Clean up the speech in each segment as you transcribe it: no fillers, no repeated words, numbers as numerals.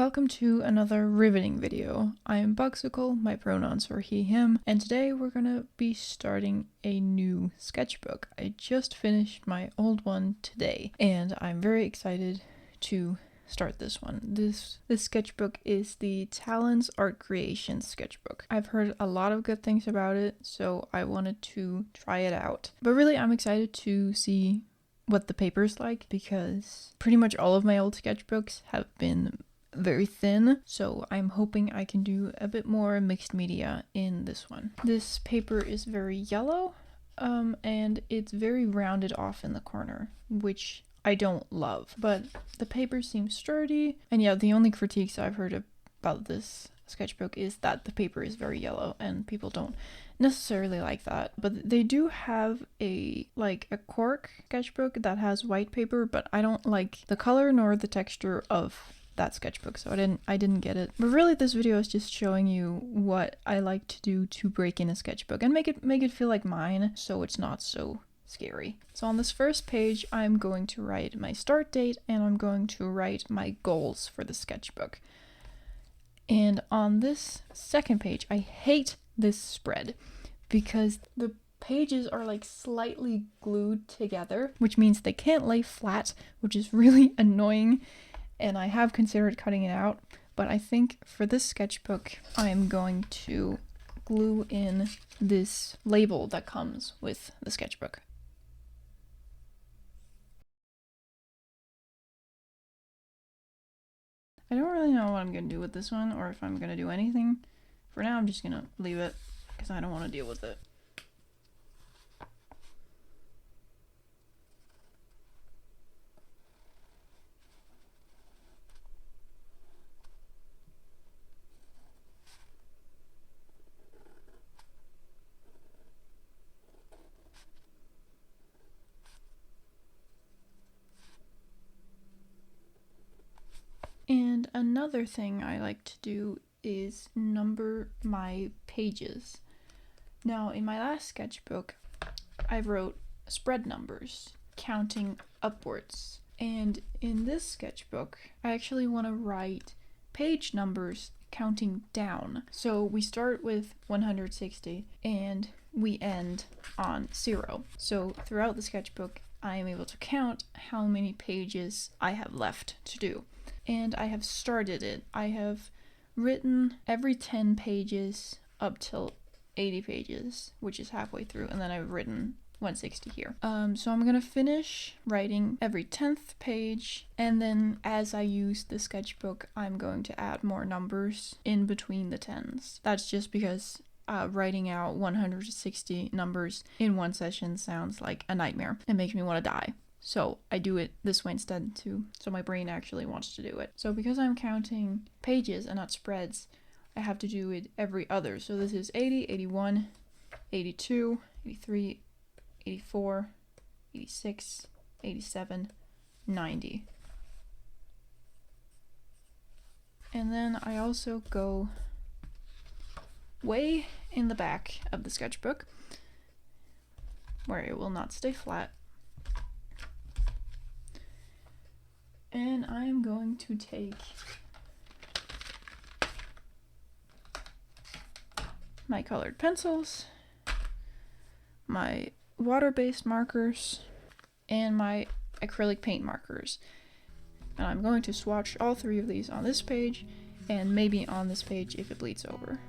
welcome to another riveting video. I am Buxicle, my pronouns are he, him, and today we're gonna be starting a new sketchbook. I just finished my old one today, and I'm very excited to start this one. This sketchbook is the Talons Art Creation sketchbook. I've heard a lot of good things about it, so I wanted to try it out. But really, I'm excited to see what the paper's like, because pretty much all of my old sketchbooks have been very thin, so I'm hoping I can do a bit more mixed media in this one. This paper is very yellow, and it's very rounded off in the corner, which I don't love, but the paper seems sturdy. And yeah, the only critiques I've heard about this sketchbook is that the paper is very yellow, and people don't necessarily like that. But they do have a cork sketchbook that has white paper, but I don't like the color nor the texture of that sketchbook, so I didn't get it. But really, this video is just showing you what I like to do to break in a sketchbook and make it feel like mine, so it's not so scary. So on this first page, I'm going to write my start date, and I'm going to write my goals for the sketchbook. And on this second page, I hate this spread because the pages are like slightly glued together, which means they can't lay flat, which is really annoying, and I have considered cutting it out. But I think for this sketchbook, I'm going to glue in this label that comes with the sketchbook. I don't really know what I'm going to do with this one, or if I'm going to do anything. For now, I'm just going to leave it, because I don't want to deal with it. And another thing I like to do is number my pages. Now, in my last sketchbook, I wrote spread numbers, counting upwards. And in this sketchbook, I actually want to write page numbers counting down. So we start with 160 and we end on 0. So throughout the sketchbook, I am able to count how many pages I have left to do. And I have started it. I have written every 10 pages up till 80 pages, which is halfway through, and then I've written 160 here. So I'm gonna finish writing every 10th page, and then as I use the sketchbook, I'm going to add more numbers in between the 10s. That's just because writing out 160 numbers in one session sounds like a nightmare. It makes me want to die. So I do it this way instead too, so my brain actually wants to do it. So because I'm counting pages and not spreads, I have to do it every other. So this is 80, 81, 82, 83, 84, 86, 87, 90. And then I also go way in the back of the sketchbook, where it will not stay flat. And I'm going to take my colored pencils, my water-based markers, and my acrylic paint markers. And I'm going to swatch all three of these on this page, and maybe on this page if it bleeds over.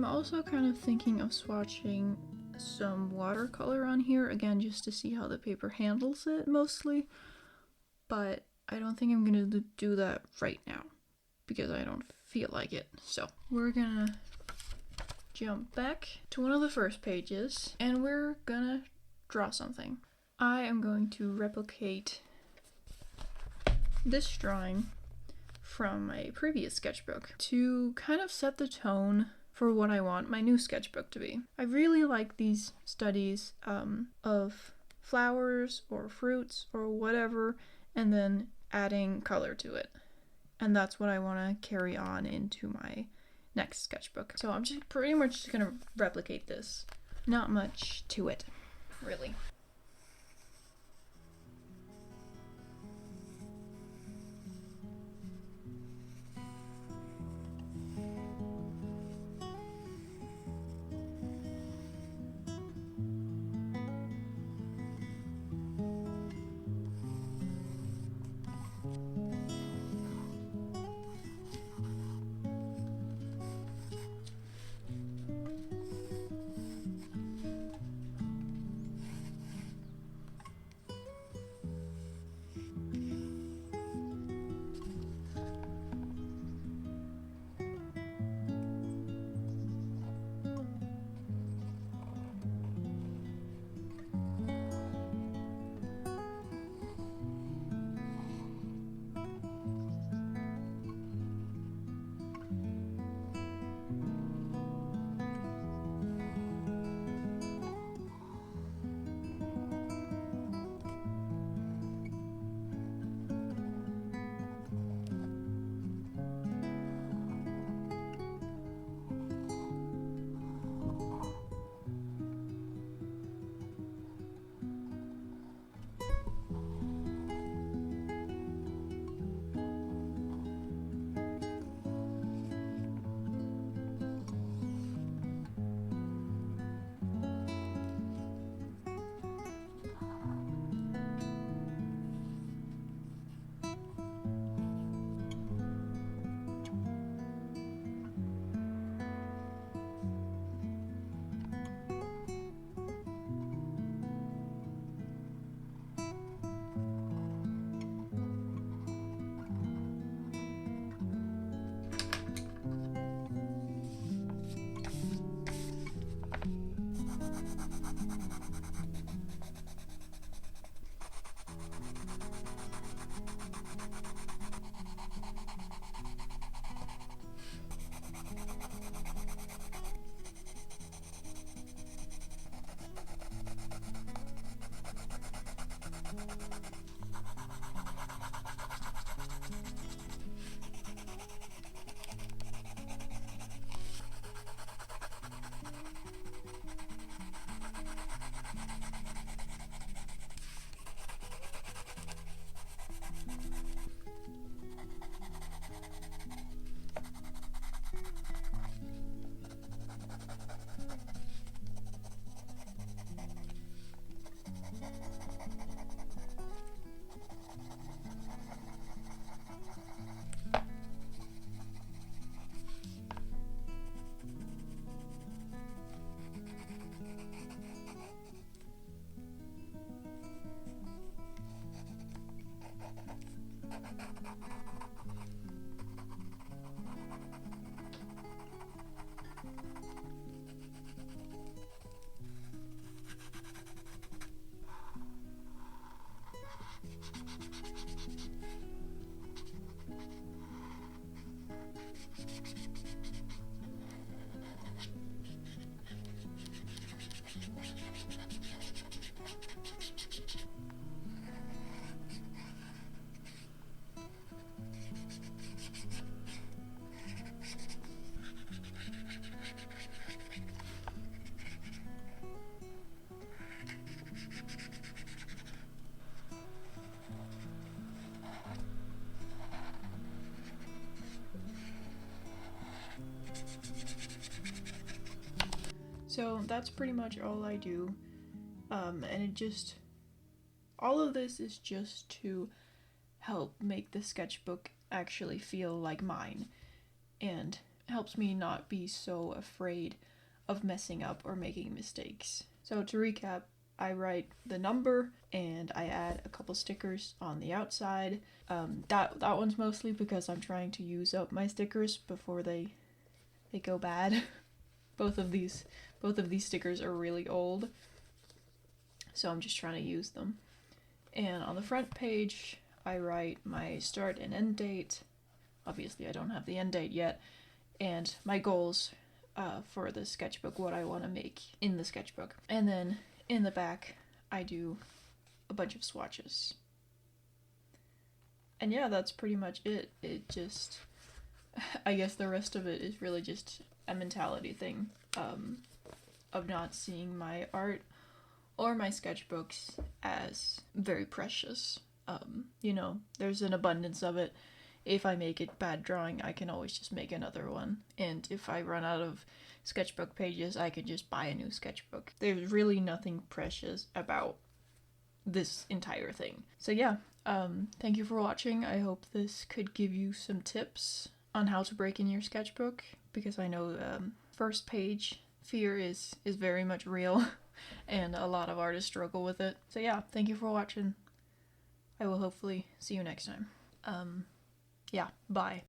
also kind of thinking of swatching some watercolor on here, again, just to see how the paper handles it mostly. But I don't think I'm gonna do that right now because I don't feel like it. So we're gonna jump back to one of the first pages and we're gonna draw something. I am going to replicate this drawing from a previous sketchbook to kind of set the tone for what I want my new sketchbook to be. I really like these studies of flowers or fruits or whatever, and then adding color to it. And that's what I want to carry on into my next sketchbook. So I'm just pretty much just gonna replicate this. Not much to it, really. So that's pretty much all I do. And all of this is just to help make the sketchbook actually feel like mine and helps me not be so afraid of messing up or making mistakes. So to recap, I write the number and I add a couple stickers on the outside. That one's mostly because I'm trying to use up my stickers before they go bad. Both of these stickers are really old, so I'm just trying to use them. And on the front page, I write my start and end date. Obviously, I don't have the end date yet, and my goals for the sketchbook, what I want to make in the sketchbook. And then in the back, I do a bunch of swatches. And yeah, that's pretty much it. It just, I guess the rest of it is really just a mentality thing, of not seeing my art or my sketchbooks as very precious. You know, there's an abundance of it. If I make it bad drawing, I can always just make another one. And if I run out of sketchbook pages, I can just buy a new sketchbook. There's really nothing precious about this entire thing. So yeah, thank you for watching. I hope this could give you some tips on how to break in your sketchbook, because I know first page fear is very much real and a lot of artists struggle with it. So yeah, thank you for watching. I will hopefully see you next time. Yeah, bye.